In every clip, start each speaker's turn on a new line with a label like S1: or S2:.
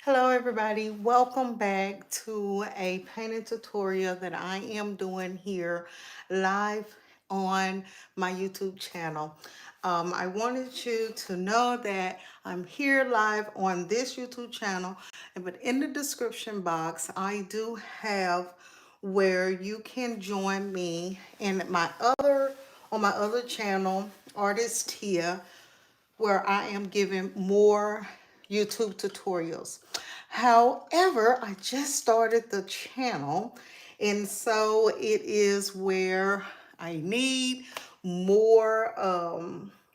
S1: Hello everybody, welcome back to a painting tutorial that I am doing here live on my YouTube channel. I wanted you to know that I'm here live on this YouTube channel, but in the description box I do have where you can join me in my other channel, Artist Tia, where I am giving more YouTube tutorials. However, I just started the channel, and so it is where I need more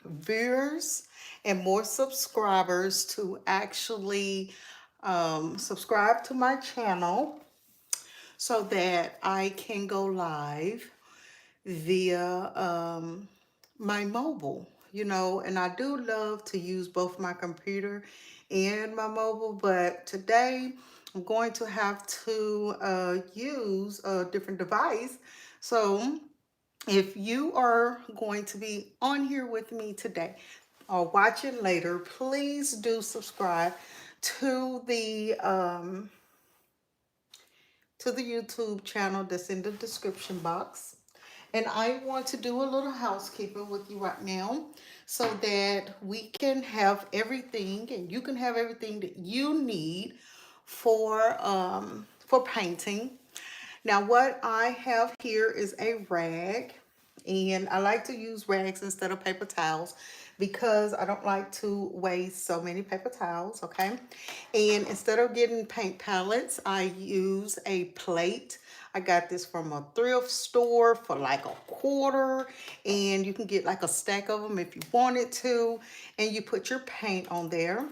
S1: viewers and more subscribers to actually subscribe to my channel so that I can go live via my mobile, and I do love to use both my computer and my mobile, but today I'm going to have to use a different device. So if you are going to be on here with me today or watching later, please do subscribe to the YouTube channel that's in the description box. And I want to do a little housekeeping with you right now so that we can have everything and you can have everything that you need for painting. Now what I have here is a rag, and I like to use rags instead of paper towels because I don't like to waste so many paper towels, okay? And instead of getting paint palettes, I use a plate. I got this from a thrift store for like a quarter, and you can get like a stack of them if you wanted to, and you put your paint on there.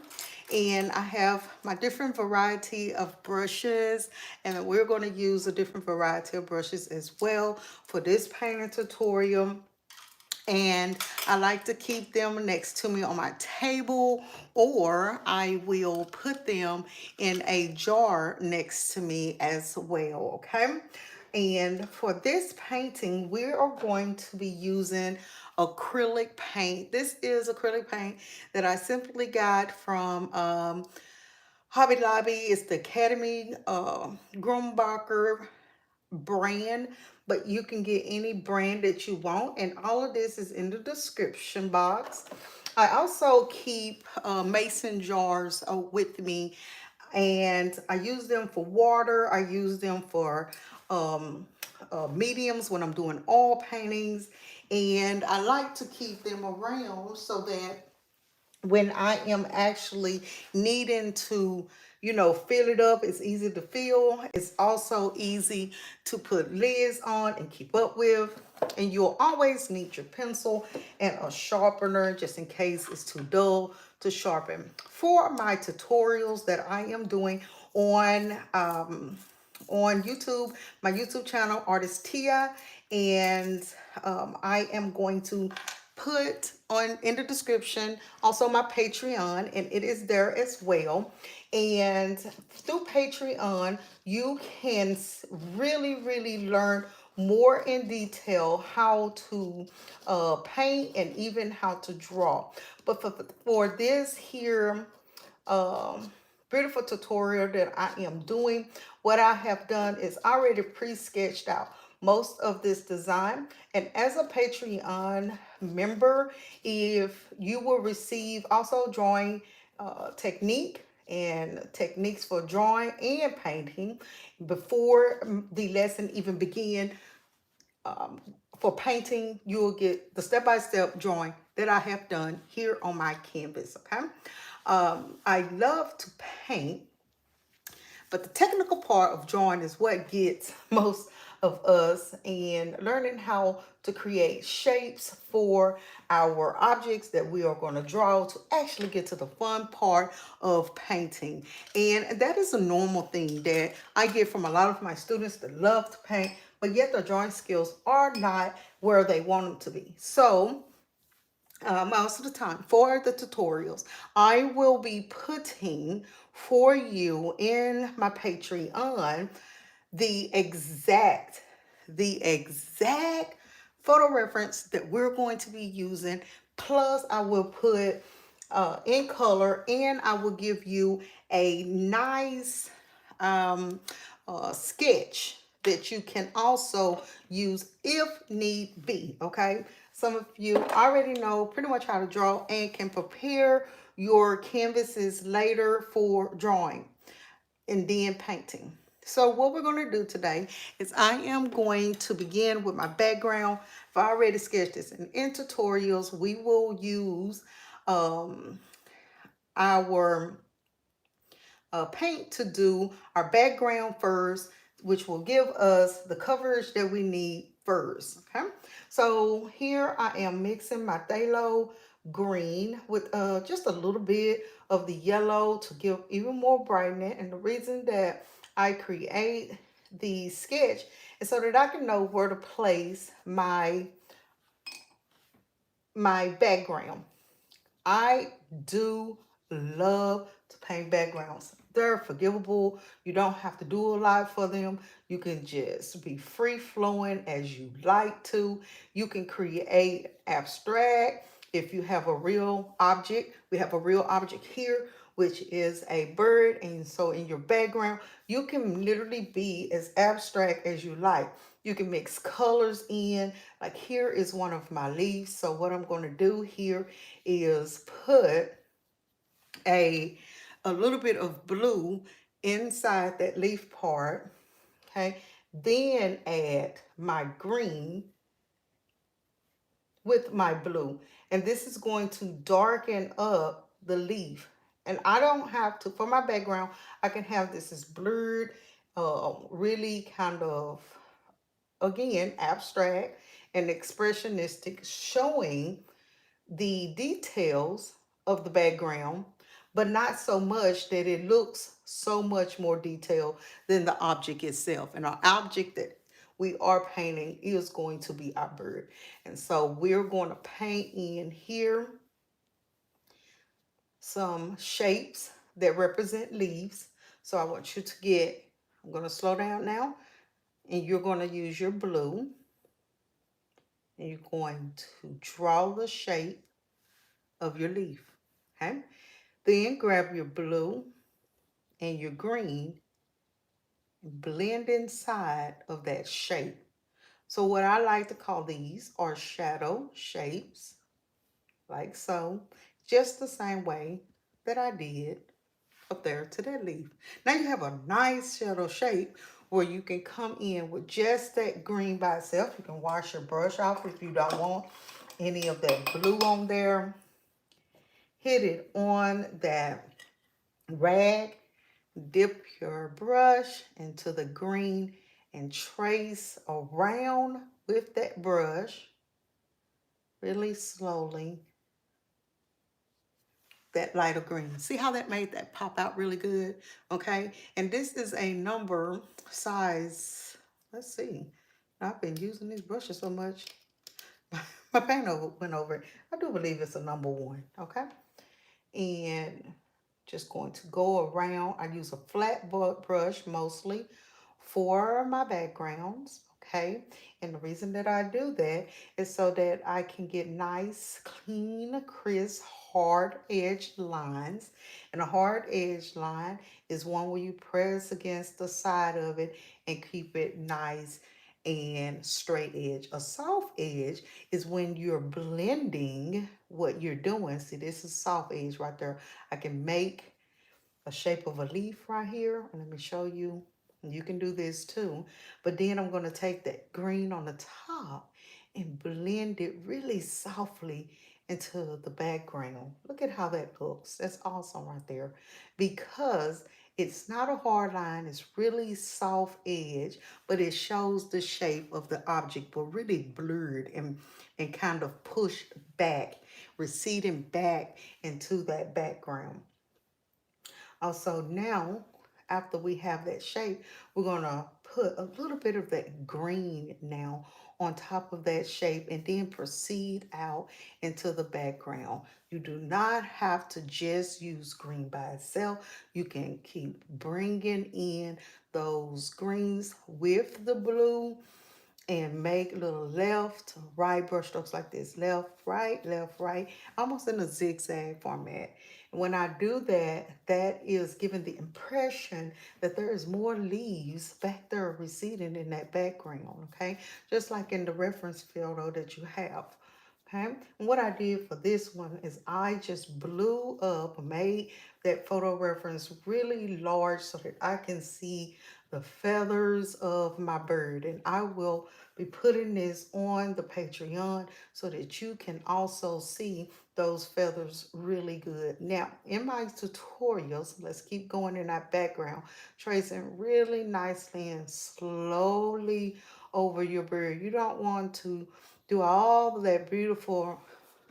S1: And I have my different variety of brushes, and we're going to use a different variety of brushes as well for this painting tutorial. And I like to keep them next to me on my table, or I will put them in a jar next to me as well, okay? And for this painting, we are going to be using acrylic paint. This is acrylic paint that I simply got from Hobby Lobby. It's the Academy Grumbacher brand, but you can get any brand that you want, and all of this is in the description box. I also keep mason jars with me, and I use them for water. I use them for mediums when I'm doing oil paintings, and I like to keep them around so that when I am actually needing to, fill it up, it's easy to fill. It's also easy to put lids on and keep up with. And you'll always need your pencil and a sharpener just in case it's too dull to sharpen. For my tutorials that I am doing on YouTube, my YouTube channel, Artist Tia, and I am going to put on in the description also my Patreon, and it is there as well. And through Patreon, you can really learn more in detail how to paint and even how to draw. But for this here beautiful tutorial that I am doing, what I have done is already pre-sketched out most of this design. And as a Patreon member, if you will receive also drawing technique and techniques for drawing and painting before the lesson even begin. For painting, you'll get the step-by-step drawing that I have done here on my canvas, okay? I love to paint, but the technical part of drawing is what gets most of us, and learning how to create shapes for our objects that we are going to draw to actually get to the fun part of painting. And that is a normal thing that I get from a lot of my students that love to paint, but yet their drawing skills are not where they want them to be. So most of the time for the tutorials, I will be putting for you in my Patreon the exact photo reference that we're going to be using. Plus I will put in color, and I will give you a nice um, sketch that you can also use if need be, okay? Some of you already know pretty much how to draw and can prepare your canvases later for drawing and then painting. So what we're going to do today is I am going to begin with my background. I've already sketched this, and in tutorials we will use um, our paint to do our background first, which will give us the coverage that we need first. Okay, so here I am mixing my Thalo green with just a little bit of the yellow to give even more brightness. And the reason that I create the sketch is so that I can know where to place my background. I do love to paint backgrounds. They're forgivable. You don't have to do a lot for them. You can just be free flowing as you like to. You can create abstract if you have a real object. We have a real object here, which is a bird. And so in your background, you can literally be as abstract as you like. You can mix colors in. Like here is one of my leaves. So what I'm going to do here is put a little bit of blue inside that leaf part, okay? Then add my green with my blue. And this is going to darken up the leaf. And I don't have to, for my background, I can have this as blurred, really kind of, again, abstract and expressionistic, showing the details of the background, but not so much that it looks so much more detailed than the object itself. And our object that we are painting is going to be our bird. And so we're going to paint in here some shapes that represent leaves. So I want you to get, I'm going to slow down now, and you're going to use your blue, and you're going to draw the shape of your leaf, okay? Then grab your blue and your green and blend inside of that shape. So what I like to call these are shadow shapes, like so, just the same way that I did up there to that leaf. Now you have a nice shadow shape where you can come in with just that green by itself. You can wash your brush off if you don't want any of that blue on there. Hit it on that rag, dip your brush into the green and trace around with that brush really slowly that lighter green. See how that made that pop out really good? Okay, and this is a number size, let's see, I've been using these brushes so much my paint went over it. I do believe it's a number 1. Okay, and just going to go around. I use a flat brush mostly for my backgrounds, okay? And the reason that I do that is so that I can get nice, clean, crisp, hard edged lines. And a hard edge line is one where you press against the side of it and keep it nice and straight edge. A soft edge is when you're blending what you're doing. See, this is soft edge right there. I can make a shape of a leaf right here. And let me show you. You can do this too. But then I'm going to take that green on the top and blend it really softly into the background. Look at how that looks. That's awesome right there. Because it's not a hard line. It's really soft edge, but it shows the shape of the object, but really blurred and kind of pushed back, receding back into that background. Also now, after we have that shape, we're gonna put a little bit of that green now on top of that shape and then proceed out into the background. You do not have to just use green by itself. You can keep bringing in those greens with the blue and make little left, right brush strokes like this. Left, right, almost in a zigzag format. And when I do that, that is giving the impression that there is more leaves back there receding in that background, okay? Just like in the reference photo that you have. Okay, and what I did for this one is I just blew up, made that photo reference really large so that I can see the feathers of my bird. And I will be putting this on the Patreon so that you can also see those feathers really good. Now, in my tutorials, let's keep going in that background, tracing really nicely and slowly over your bird. You don't want to do all of that beautiful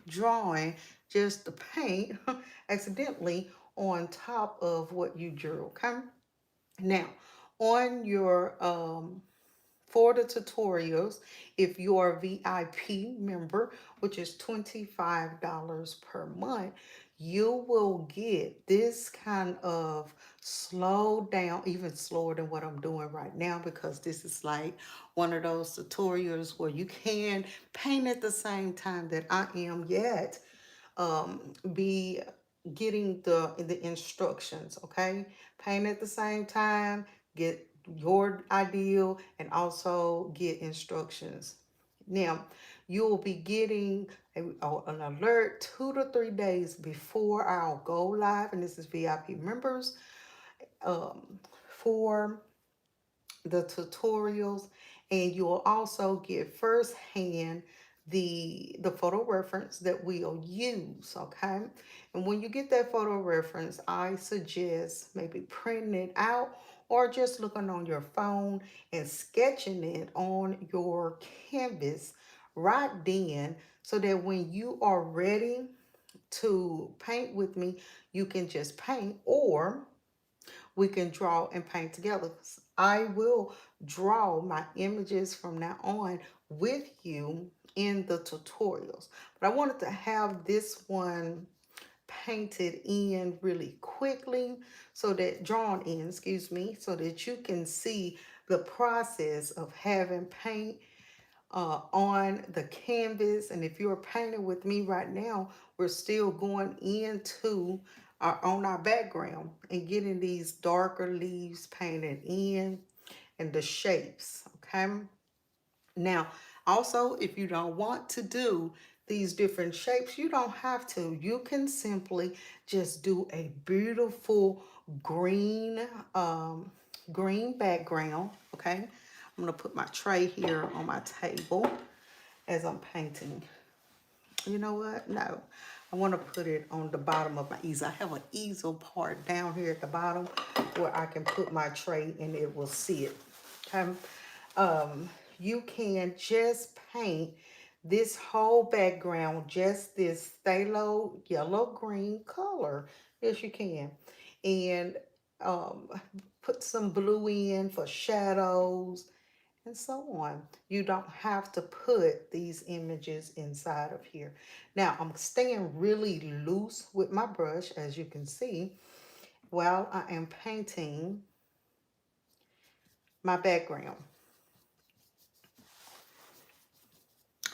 S1: drawing just to paint accidentally on top of what you drew, okay? Now, on your for the tutorials, if you are a VIP member, which is $25 per month, you will get this kind of slow down, even slower than what I'm doing right now, because this is like one of those tutorials where you can paint at the same time that I am, yet be getting the instructions, okay? Paint at the same time, get your ideal, and also get instructions. Now, you will be getting an alert 2 to 3 days before I'll go live, and this is VIP members, for the tutorials, and you will also get firsthand the photo reference that we'll use, okay? And when you get that photo reference, I suggest maybe printing it out or just looking on your phone and sketching it on your canvas right then, so that when you are ready to paint with me, you can just paint, or we can draw and paint together. I will draw my images from now on with you in the tutorials. But I wanted to have this one painted in really quickly, so that drawn in, excuse me, so that you can see the process of having paint on the canvas. And if you're painting with me right now, we're still going into on our background and getting these darker leaves painted in and the shapes, okay? Now, also, if you don't want to do these different shapes, you don't have to. You can simply just do a beautiful green, green background, okay? I'm gonna put my tray here on my table as I'm painting. You know what? No, I want to put it on the bottom of my easel. I have an easel part down here at the bottom where I can put my tray and it will sit. Okay. You can just paint this whole background, just this phthalo yellow green color. Yes, you can. And um, put some blue in for shadows and so on. You don't have to put these images inside of here. Now, I'm staying really loose with my brush, as you can see, while I am painting my background.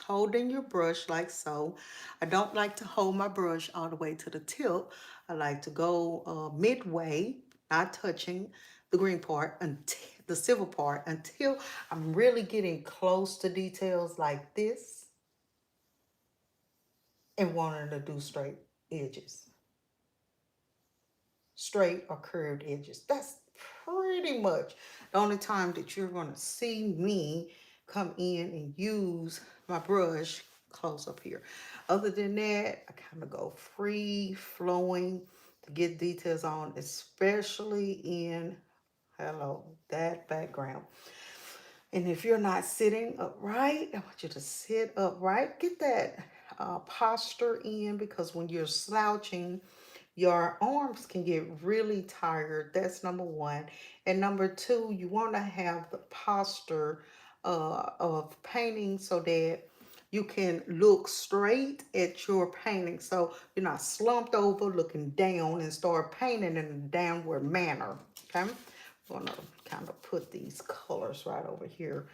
S1: Holding your brush like so. I don't like to hold my brush all the way to the tip. I like to go midway, not touching the green part until the silver part, until I'm really getting close to details like this and wanting to do straight edges, straight or curved edges. That's pretty much the only time that you're going to see me come in and use my brush close up here. Other than that, I kind of go free flowing to get details on, especially in, hello, that background. And if you're not sitting upright, I want you to sit upright. Get that posture in, because when you're slouching, your arms can get really tired. That's number one. And number two, you want to have the posture of painting so that you can look straight at your painting. So you're not slumped over looking down and start painting in a downward manner. Okay. I'm going to kind of put these colors right over here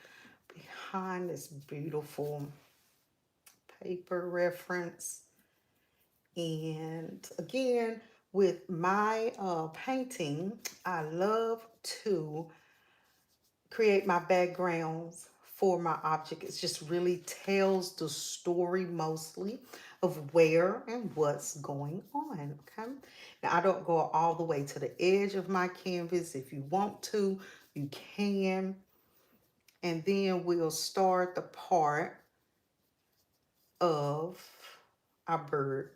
S1: behind this beautiful paper reference. And again, with my painting, I love to create my backgrounds for my object. It just really tells the story mostly of where and what's going on. Okay. Now I don't go all the way to the edge of my canvas. If you want to, you can. And then we'll start the part of our bird.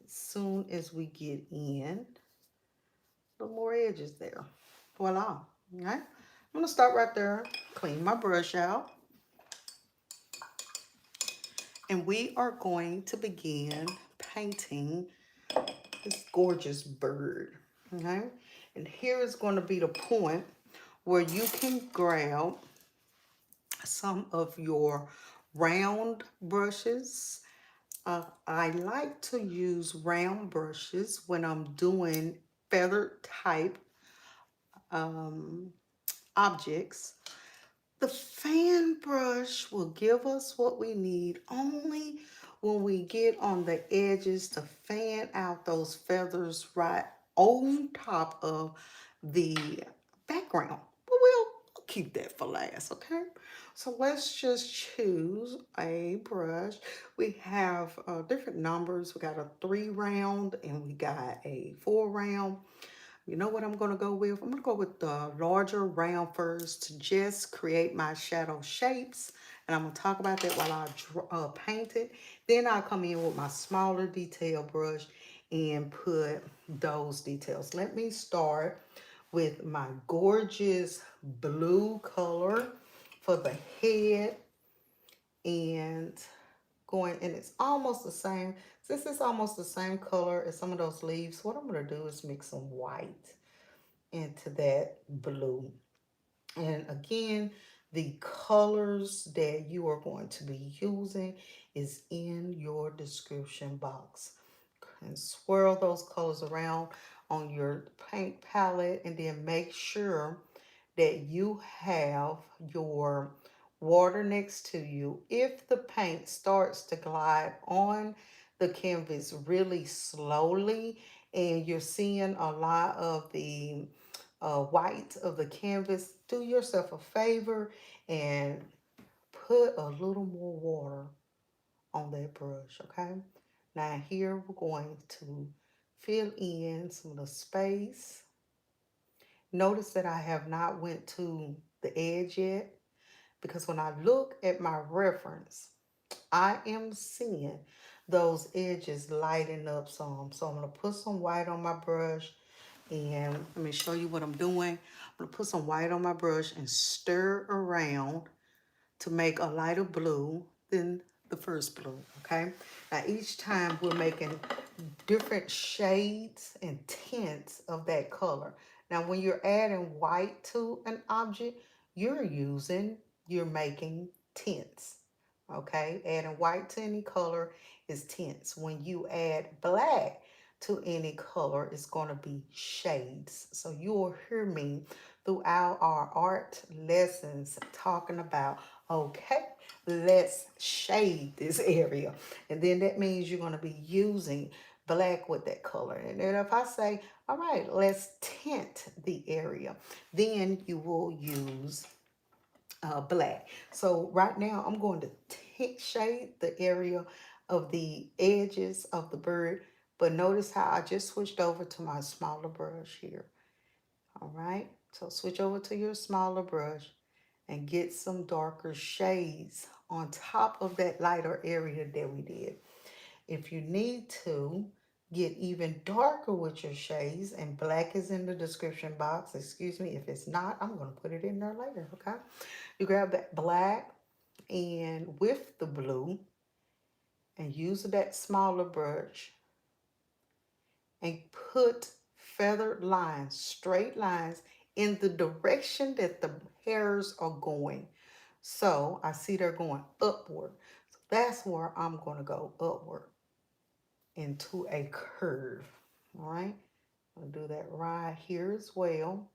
S1: As soon as we get in, the more edges there. Voila. Okay. I'm gonna start right there, clean my brush out. And we are going to begin painting this gorgeous bird. Okay. And here is going to be the point where you can grab some of your round brushes. I like to use round brushes when I'm doing feathered type objects. The fan brush will give us what we need only when we get on the edges to fan out those feathers right on top of the background. But we'll keep that for last, okay? So let's just choose a brush. We have different numbers. We got a 3 round and we got a 4 round. You know what I'm going to go with? I'm going to go with the larger round first to just create my shadow shapes. And I'm going to talk about that while I paint it. Then I'll come in with my smaller detail brush and put those details. Let me start with my gorgeous blue color for the head and and it's almost the same. Since it's almost the same color as some of those leaves, what I'm going to do is mix some white into that blue. And again, the colors that you are going to be using is in your description box. And swirl those colors around on your paint palette and then make sure that you have your water next to you. If the paint starts to glide on the canvas really slowly and you're seeing a lot of the white of the canvas, do yourself a favor and put a little more water on that brush, okay? Now here we're going to fill in some of the space. Notice that I have not went to the edge yet because when I look at my reference, I am seeing those edges lighting up some. So I'm going to put some white on my brush and let me show you what I'm doing. I'm going to put some white on my brush and stir around to make a lighter blue than the first blue, okay? Now each time we're making different shades and tints of that color. Now when you're adding white to an object, you're making tints, okay? Adding white to any color is tints. When you add black to any color, it's going to be shades. So you will hear me throughout our art lessons talking about, okay, let's shade this area. And then that means you're going to be using black with that color. And then if I say, all right, let's tint the area, then you will use black. So right now I'm going to shade the area of the edges of the bird. But notice how I just switched over to my smaller brush here. All right, so switch over to your smaller brush and get some darker shades on top of that lighter area that we did. If you need to get even darker with your shades, and black is in the description box, excuse me, if it's not, I'm going to put it in there later, okay? You grab that black and with the blue and use that smaller brush and put feathered lines, straight lines in the direction that the hairs are going. So I see they're going upward. So that's where I'm going to go upward into a curve. All right. I'll do that right here as well.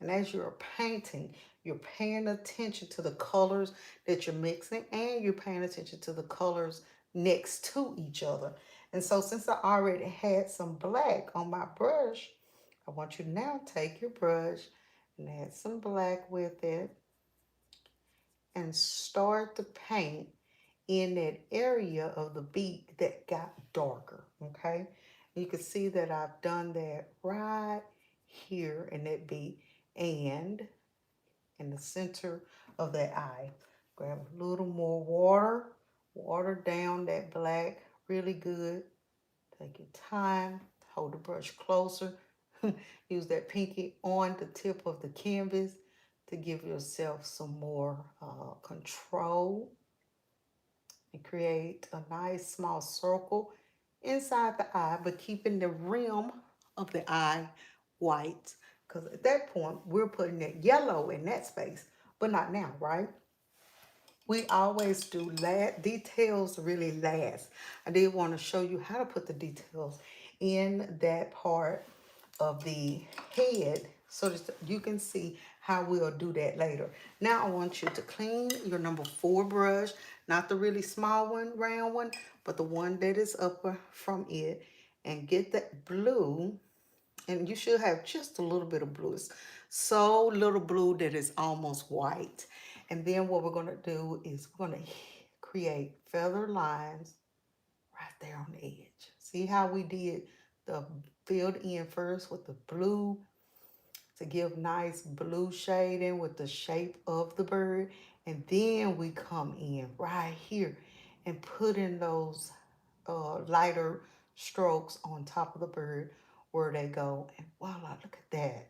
S1: And as you're painting, you're paying attention to the colors that you're mixing, and you're paying attention to the colors next to each other. And so since I already had some black on my brush, I want you to now take your brush and add some black with it and start to paint in that area of the beak that got darker, okay? You can see that I've done that right here in that beak and in the center of that eye. Grab a little more water, water down that black really good. Take your time, hold the brush closer. Use that pinky on the tip of the canvas to give yourself some more control and create a nice small circle inside the eye, but keeping the rim of the eye white. Because at that point, we're putting that yellow in that space, but not now, right? We always do details really last. I did want to show you how to put the details in that part of the head so that you can see how we'll do that later. Now I want you to clean your number 4 brush, not the really small one, round one, but the one that is upper from it, and get that blue. And you should have just a little bit of blue. It's so little blue that it's almost white. And then what we're going to do is we're going to create feather lines right there on the edge. See how we did the filled in first with the blue to give nice blue shading with the shape of the bird. And then we come in right here and put in those lighter strokes on top of the bird where they go. And voila, look at that.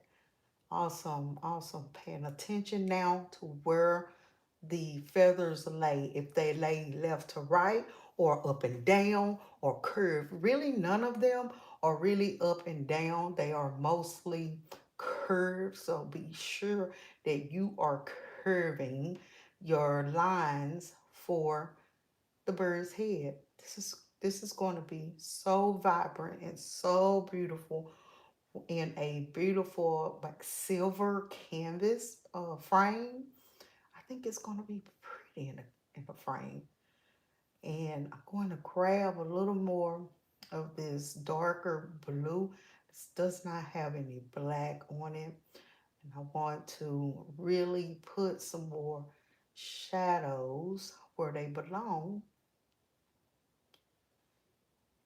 S1: Awesome, awesome. Paying attention now to where the feathers lay. If they lay left to right or up and down or curved. Really, none of them are really up and down. They are mostly curved. So be sure that you are curving your lines for the bird's head. This is going to be so vibrant and so beautiful in a beautiful like silver canvas frame. I think it's going to be pretty in the frame. And I'm going to grab a little more of this darker blue. This does not have any black on it. And I want to really put some more shadows where they belong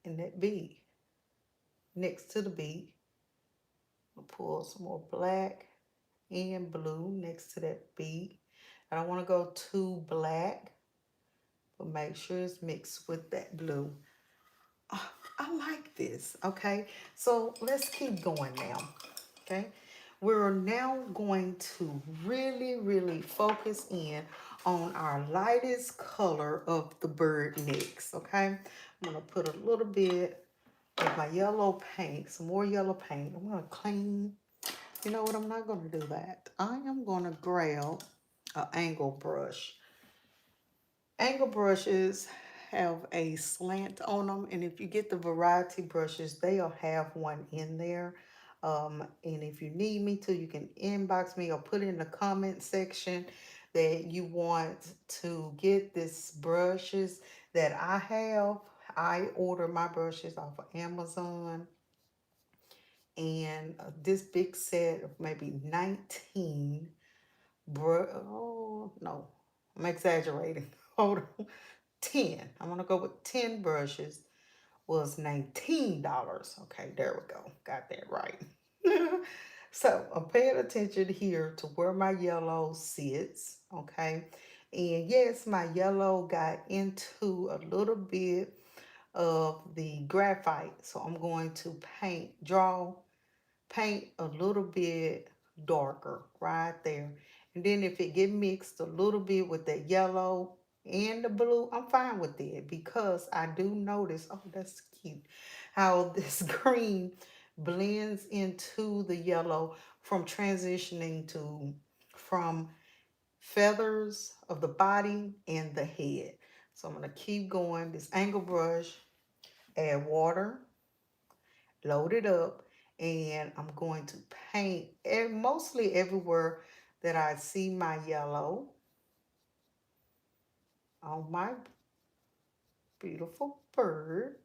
S1: in that beak. Next to the beak, I'll pull some more black and blue next to that beak. I don't want to go too black, but make sure it's mixed with that blue. Oh, I like this, okay? So let's keep going now, okay? We're now going to really, really focus in on our lightest color of the bird next, okay? I'm gonna put a little bit of my yellow paint, some more yellow paint. I'm gonna clean. You know what? I'm not gonna do that. I am gonna grab an angle brush. Angle brushes have a slant on them, and if you get the variety brushes, they'll have one in there. And if you need me to, you can inbox me or put in the comment section that you want to get this brushes that I have. I order my brushes off of Amazon, and this big set of maybe 19 oh no, I'm exaggerating. Hold on. 10. I'm gonna go with 10 brushes was $19. Okay, there we go. Got that right. So I'm paying attention here to where my yellow sits. Okay. And yes, my yellow got into a little bit of the graphite. So I'm going to paint a little bit darker right there. And then if it get mixed a little bit with the yellow and the blue, I'm fine with it because I do notice, oh, that's cute, how this green blends into the yellow from transitioning to from feathers of the body and the head. So I'm going to keep going. This angle brush, add water, load it up, And I'm going to paint mostly everywhere that I see my yellow on my beautiful bird.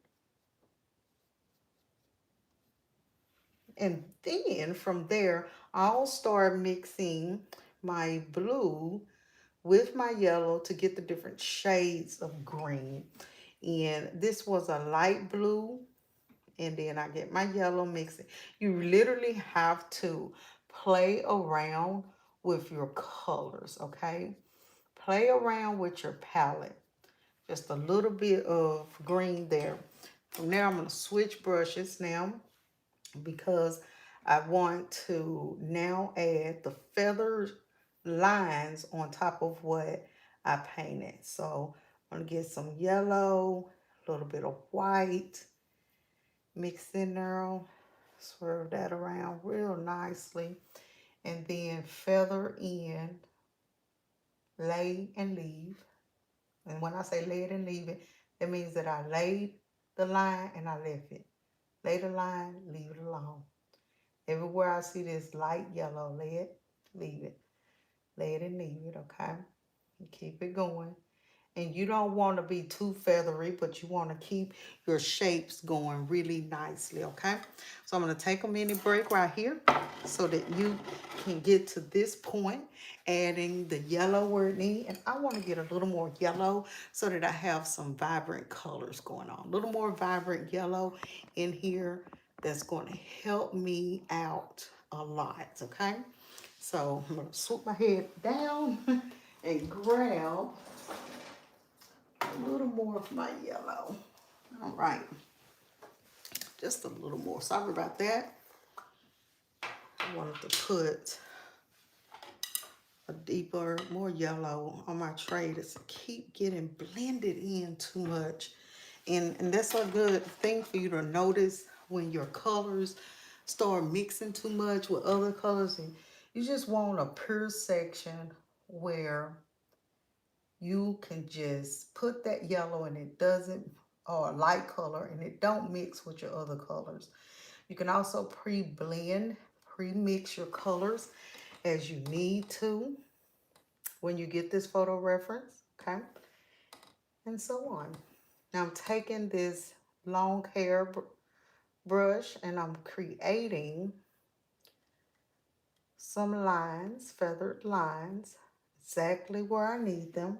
S1: And then from there, I'll start mixing my blue with my yellow to get the different shades of green. And this was a light blue, and then I get my yellow mixing. You literally have to play around with your colors, okay? Play around with your palette. Just a little bit of green there. From there, I'm going to switch brushes now because I want to now add the feathered lines on top of what I painted. So I'm going to get some yellow, a little bit of white, mix in there, swirl that around real nicely, and then feather in, lay and leave. And when I say lay it and leave it, that means that I laid the line and I left it. Lay the line, leave it alone. Everywhere I see this light yellow, lay it, leave it. Lay it and leave it, okay? And keep it going. And you don't want to be too feathery, but you want to keep your shapes going really nicely, okay? So I'm going to take a mini break right here so that you can get to this point, adding the yellow where it needs. And I want to get a little more yellow so that I have some vibrant colors going on. A little more vibrant yellow in here that's going to help me out a lot, okay? So I'm going to swoop my head down and grab a little more of my yellow. All right, just a little more. Sorry about that. I wanted to put a deeper, more yellow on my tray to keep getting blended in too much. And that's a good thing for you to notice when your colors start mixing too much with other colors. And you just want a pure section where you can just put that yellow and it doesn't, or a light color, and it don't mix with your other colors. You can also pre-blend, pre-mix your colors as you need to when you get this photo reference, okay? And so on. Now I'm taking this long hair brush and I'm creating some lines, feathered lines, exactly where I need them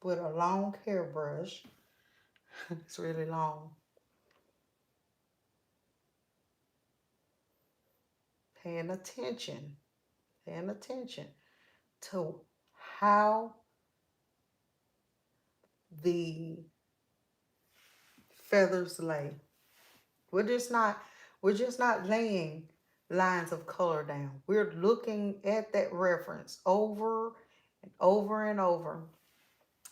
S1: with a long hair brush. It's really long. Paying attention, paying attention to how the feathers lay. We're just not, we're just not laying lines of color down. We're looking at that reference over and over and over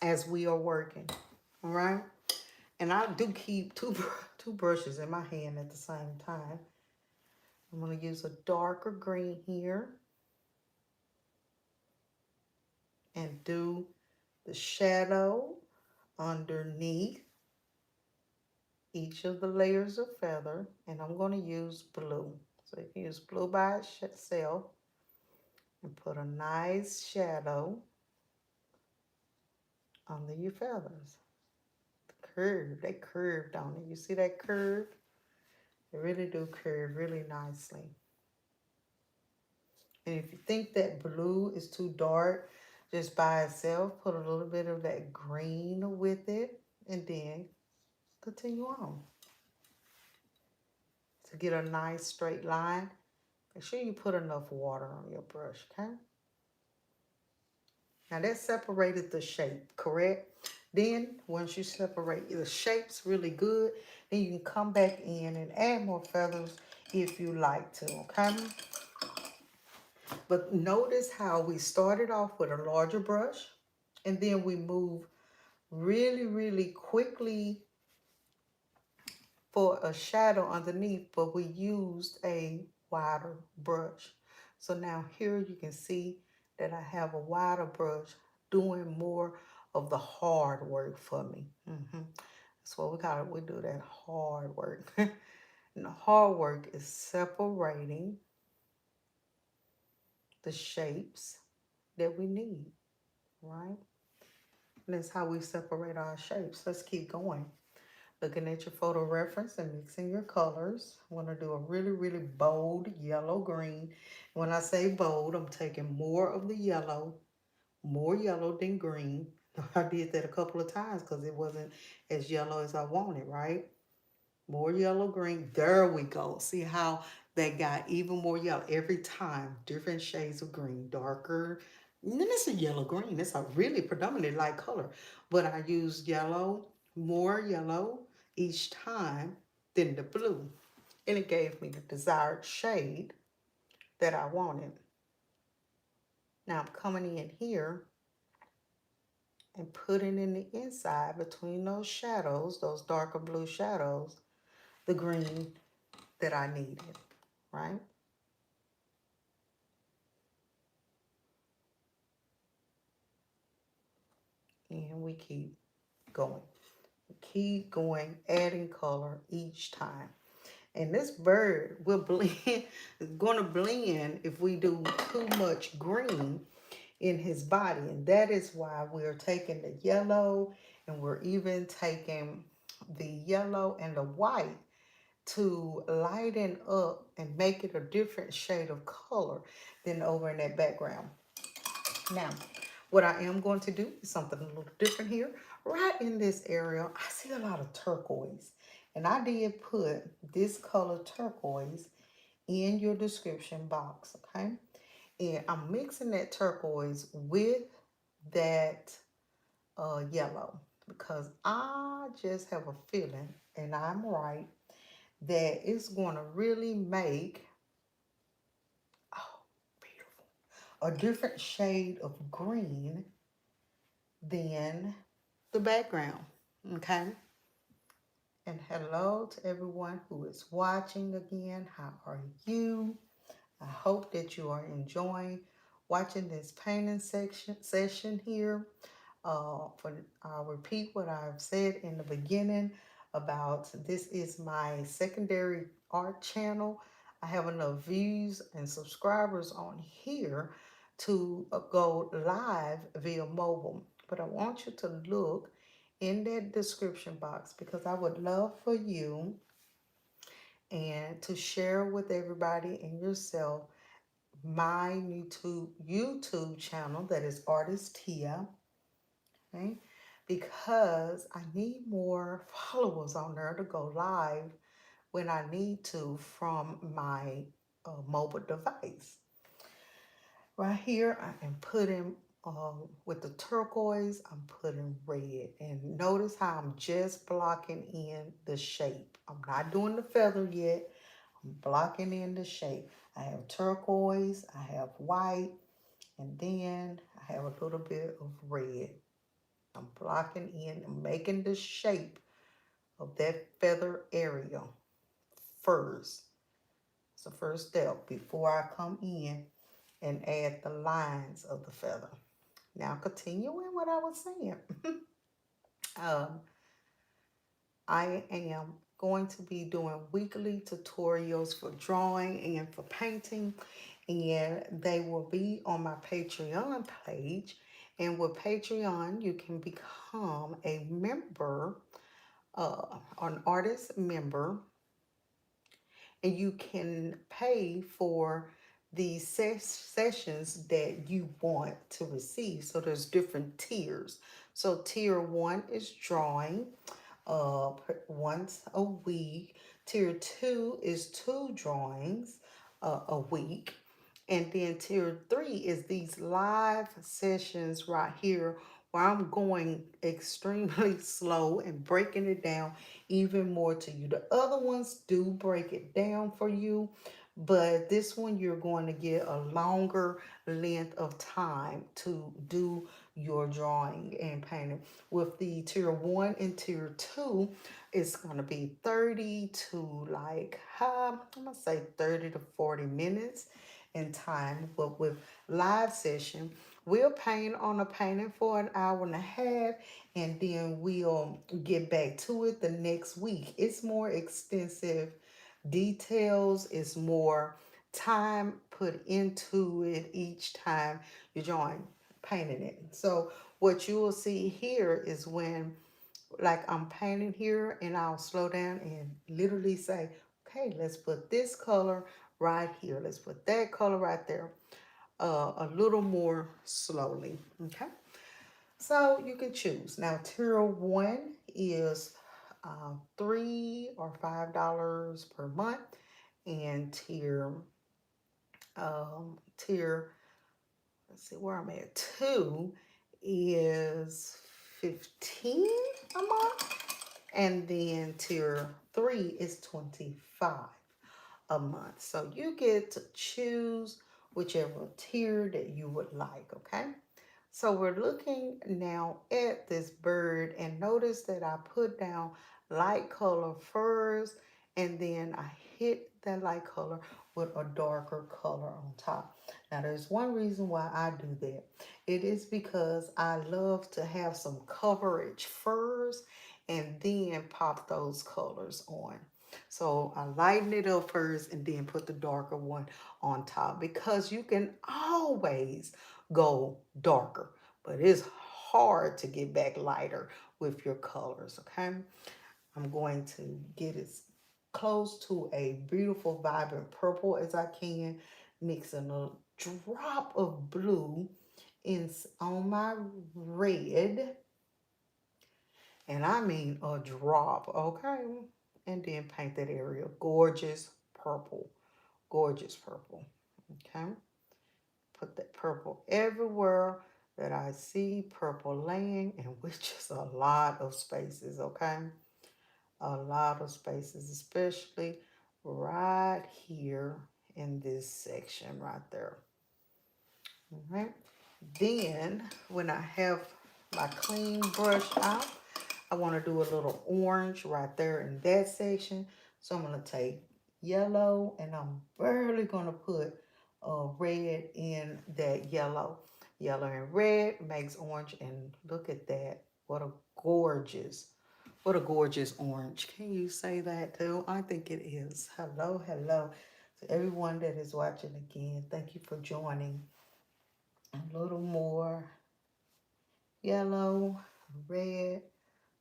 S1: as we are working. All right. And I do keep two brushes in my hand at the same time. I'm going to use a darker green here and do the shadow underneath each of the layers of feather, and I'm going to use blue. So you can use blue by itself and put a nice shadow under your feathers. The curve, they curved on it. You see that curve? They really do curve really nicely. And if you think that blue is too dark just by itself, put a little bit of that green with it and then continue on. To get a nice straight line, make sure you put enough water on your brush, okay? Now that separated the shape, correct? Then once you separate the shapes really good, then you can come back in and add more feathers if you like to, okay? But notice how we started off with a larger brush and then we move really, really quickly for a shadow underneath, but we used a wider brush. So now here you can see that I have a wider brush doing more of the hard work for me. That's what we call it. We do that hard work. And the hard work is separating the shapes that we need, right? And that's how we separate our shapes. Let's keep going. Looking at your photo reference and mixing your colors. I want to do a really, really bold yellow green. When I say bold, I'm taking more of the yellow, more yellow than green. I did that a couple of times because it wasn't as yellow as I wanted, right? More yellow, green. There we go. See how that got even more yellow every time. Different shades of green, darker. And then it's a yellow green. It's a really predominant light color. But I used yellow, more yellow each time than the blue. And it gave me the desired shade that I wanted. Now I'm coming in here and putting in the inside between those shadows, those darker blue shadows, the green that I needed, right? And we keep going. Keep going, adding color each time. And this bird will blend, is going to blend if we do too much green in his body. And that is why we're taking the yellow and we're even taking the yellow and the white to lighten up and make it a different shade of color than over in that background. Now, what I am going to do is something a little different here. Right in this area, I see a lot of turquoise. And I did put this color turquoise in your description box, okay? And I'm mixing that turquoise with that yellow because I just have a feeling, and I'm right, that it's going to really make, oh, beautiful, a different shade of green than the background, okay? And hello to everyone who is watching again. How are you? I hope that you are enjoying watching this painting session here. I'll repeat what I've said in the beginning about this is my secondary art channel. I have enough views and subscribers on here to go live via mobile. But I want you to look in that description box because I would love for you and to share with everybody and yourself my YouTube channel that is Artist Tia, okay? Because I need more followers on there to go live when I need to from my mobile device. Right here, I am putting, with the turquoise, I'm putting red. And notice how I'm just blocking in the shape. I'm not doing the feather yet. I'm blocking in the shape. I have turquoise, I have white, and then I have a little bit of red. I'm blocking in and making the shape of that feather area first. It's the first step before I come in and add the lines of the feather. Now continuing what I was saying. um, I am going to be doing weekly tutorials for drawing and for painting, and they will be on my Patreon page. And with Patreon, you can become a member, an artist member, and you can pay for the sessions that you want to receive. So there's different tiers. So tier 1 is drawing once a week. Tier 2 is 2 drawings a week. And then tier 3 is these live sessions right here where I'm going extremely slow and breaking it down even more to you. The other ones do break it down for you, but this one you're going to get a longer length of time to do your drawing and painting. With the tier 1 and tier 2, it's going to be 30 to I'm going to say 30 to 40 minutes in time. But with live session, we'll paint on a painting for an hour and a half, and then we'll get back to it the next week. It's more extensive details. It's more time put into it each time you're drawing, painting it. So what you will see here is when, like, I'm painting here and I'll slow down and literally say, okay, let's put this color right here. Let's put that color right there. A little more slowly, okay? So you can choose. Now, tier one is $3 or $5 per month, and tier, let's see where I'm at. Two is 15 a month, and then tier three is 25 a month. So you get to choose whichever tier that you would like, okay? So we're looking now at this bird, and notice that I put down light color first, and then I hit that light color with a darker color on top. Now there's one reason why I do that. It is because I love to have some coverage first and then pop those colors on. So I lighten it up first and then put the darker one on top, because you can always go darker, but it's hard to get back lighter with your colors, okay? I'm going to get as close to a beautiful vibrant purple as I can, mixing a drop of blue in on my red, and I mean a drop, okay? And then paint that area gorgeous purple, gorgeous purple, okay? Put that purple everywhere that I see purple laying, and which is a lot of spaces, okay? A lot of spaces, especially right here in this section right there. All right. Then when I have my clean brush out, I want to do a little orange right there in that section. So I'm going to take yellow, and I'm barely going to put red in that yellow. Yellow and red makes orange, and look at that. What a gorgeous orange. Can you say that too? I think it is. Hello, hello to everyone that is watching again. Thank you for joining. A little more yellow, red,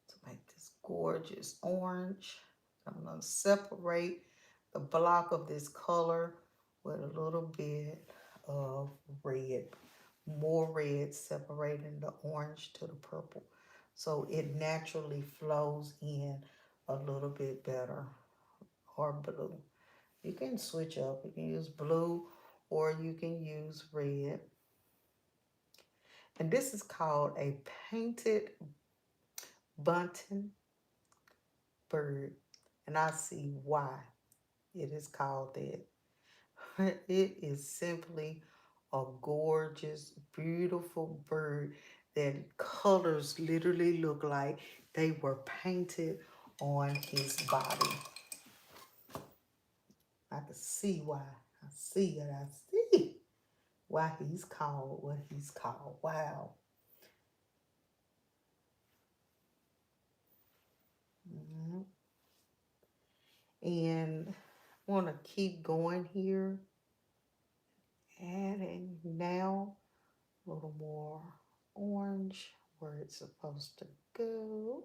S1: to make this gorgeous orange. I'm going to separate the block of this color with a little bit of red. More red, separating the orange to the purple, so it naturally flows in a little bit better. Or blue. You can switch up. You can use blue or you can use red. And this is called a painted Bunting Bird. And I see why it is called that. It is simply a gorgeous, beautiful bird that colors literally look like they were painted on his body. I can see why. I see it. I see why he's called what he's called. Wow. Mhm. And I want to keep going here. Adding now a little more orange where it's supposed to go.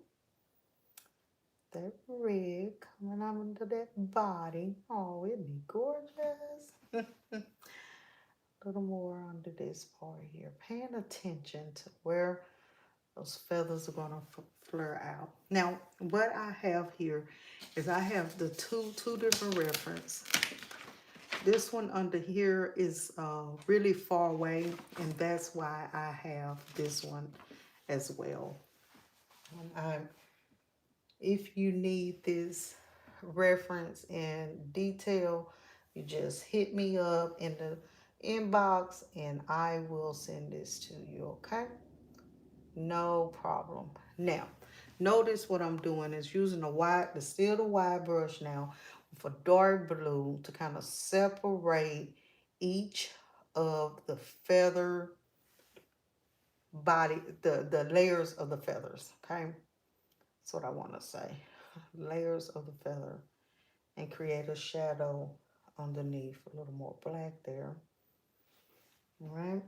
S1: That red coming out into that body. Oh, isn't he gorgeous? A little more under this part here. Paying attention to where those feathers are going to flare out. Now, what I have here is I have the two different reference. This one under here is really far away, and that's why I have this one as well. And if you need this reference and detail, you just hit me up in the inbox and I will send this to you, okay? No problem. Now, notice what I'm doing is using the wide brush now with a dark blue to kind of separate each of the feather body, the layers of the feathers, okay? That's what I want to say. Layers of the feather. and create a shadow underneath. A little more black there. All right.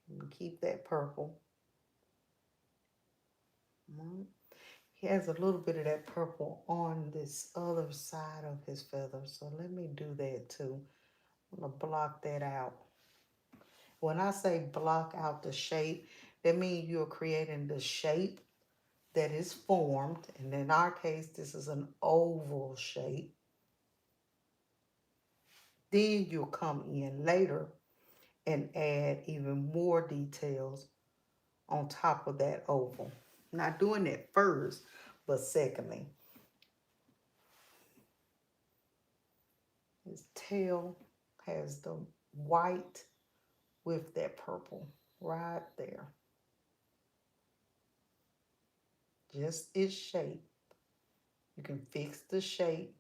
S1: And keep that purple. All right. He has a little bit of that purple on this other side of his feather. So let me do that too. I'm going to block that out. When I say block out the shape, that means you're creating the shape that is formed. And in our case, this is an oval shape. Then you'll come in later and add even more details on top of that oval. Not doing that first, but secondly. His tail has the white with that purple right there. Just its shape. You can fix the shape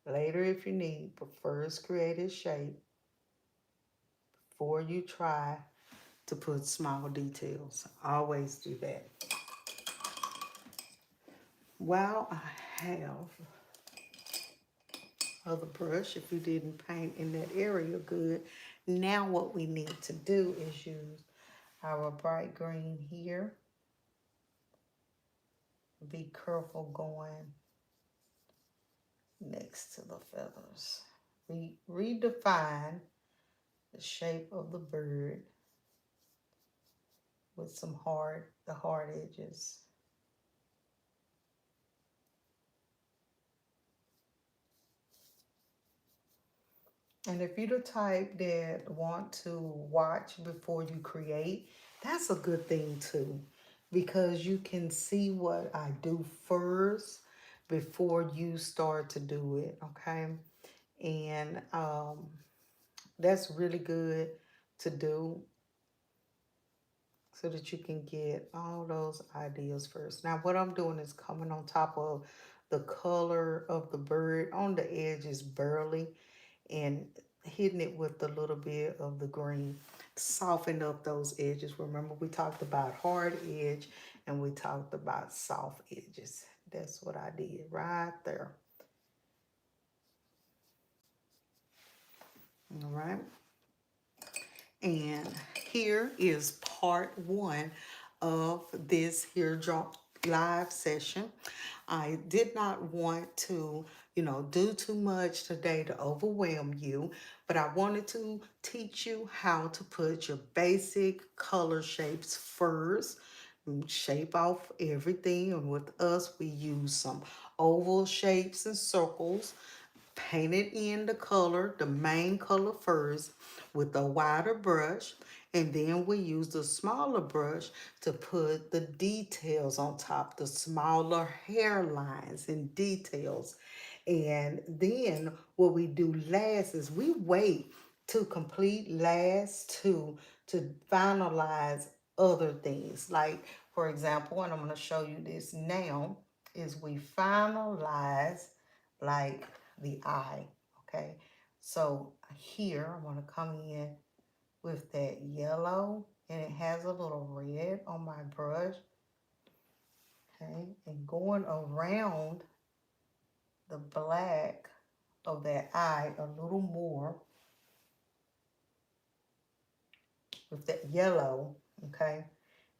S1: later if you need, but first create its shape before you try to put small details. Always do that. While I have other brush, if you didn't paint in that area good, now what we need to do is use our bright green here. Be careful going next to the feathers. Redefine the shape of the bird with some hard edges. And if you're the type that want to watch before you create, that's a good thing too, because you can see what I do first before you start to do it, okay? And that's really good to do so that you can get all those ideas first. Now what I'm doing is coming on top of the color of the bird on the edges barely and hitting it with a little bit of the green. Soften up those edges. Remember we talked about hard edge and we talked about soft edges. That's what I did right there. All right. And here is part one of this here live session. I did not want to, do too much today to overwhelm you, but I wanted to teach you how to put your basic color shapes first. Shape off everything, and with us we use some oval shapes and circles. Paint it in the color, the main color first with a wider brush, and then we use the smaller brush to put the details on top, the smaller hairlines and details. And then what we do last is we wait to complete last to finalize other things. Like, for example, and I'm going to show you this now, is we finalize like the eye, okay? So here I'm gonna come in with that yellow, and it has a little red on my brush, okay? And going around the black of that eye a little more with that yellow, okay?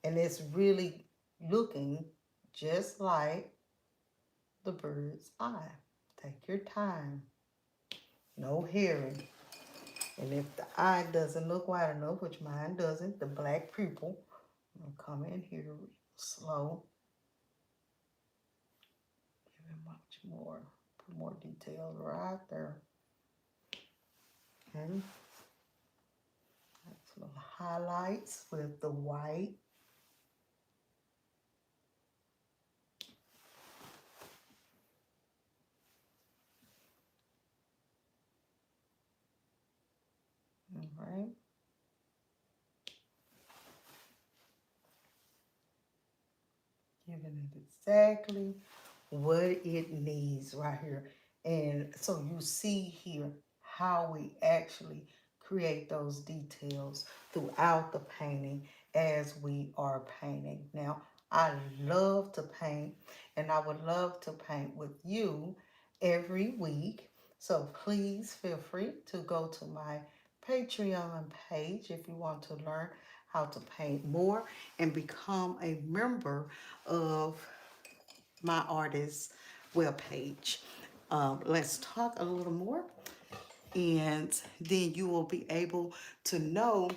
S1: And it's really looking just like the bird's eye. Take your time, no hurry. And if the eye doesn't look wide enough, which mine doesn't, the black pupil, I'm going to come in here real slow. Give it much more, put more details right there. Okay. That's little highlights with the white. All right. Giving it exactly what it needs right here. And so you see here how we actually create those details throughout the painting as we are painting. Now, I love to paint, and I would love to paint with you every week. So please feel free to go to my Patreon page if you want to learn how to paint more and become a member of my artist webpage. Let's talk a little more, and then you will be able to know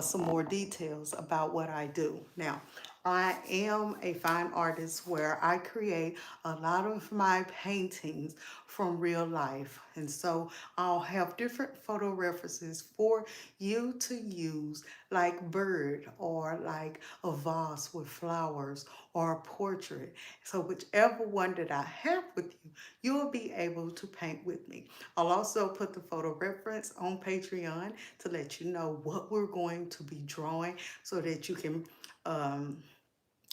S1: some more details about what I do. Now, I am a fine artist where I create a lot of my paintings from real life. And so I'll have different photo references for you to use, like bird or like a vase with flowers or a portrait. So whichever one that I have with you, you will be able to paint with me. I'll also put the photo reference on Patreon to let you know what we're going to be drawing so that um,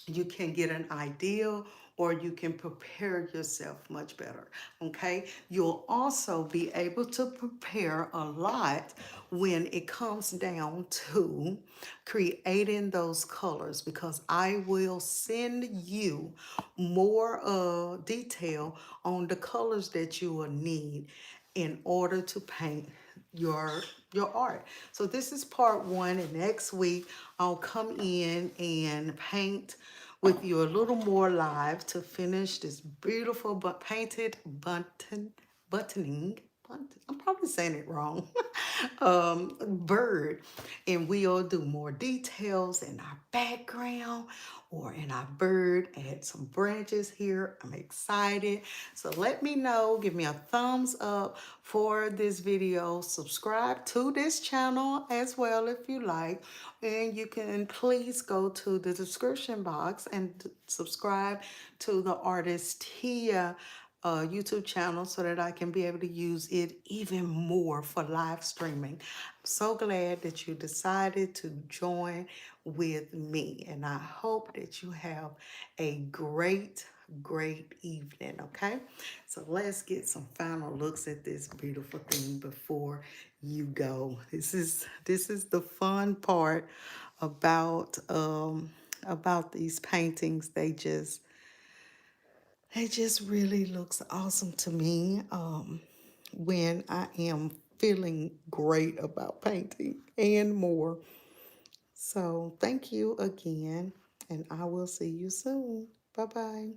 S1: you can get an idea or you can prepare yourself much better. Okay, you'll also be able to prepare a lot when it comes down to creating those colors, because I will send you more detail on the colors that you will need in order to paint your your art. So this is part one, and next week I'll come in and paint with you a little more live to finish this beautiful but painted I'm probably saying it wrong, bird. And we'll do more details in our background or in our bird, add some branches here. I'm excited. So let me know, give me a thumbs up for this video. Subscribe to this channel as well if you like. And you can please go to the description box and subscribe to the artist Thio YouTube channel so that I can be able to use it even more for live streaming. I'm so glad that you decided to join with me, and I hope that you have a great evening. Okay, so let's get some final looks at this beautiful thing before you go. This is the fun part about these paintings. They just really looks awesome to me when I am feeling great about painting and more. So thank you again, and I will see you soon. Bye bye.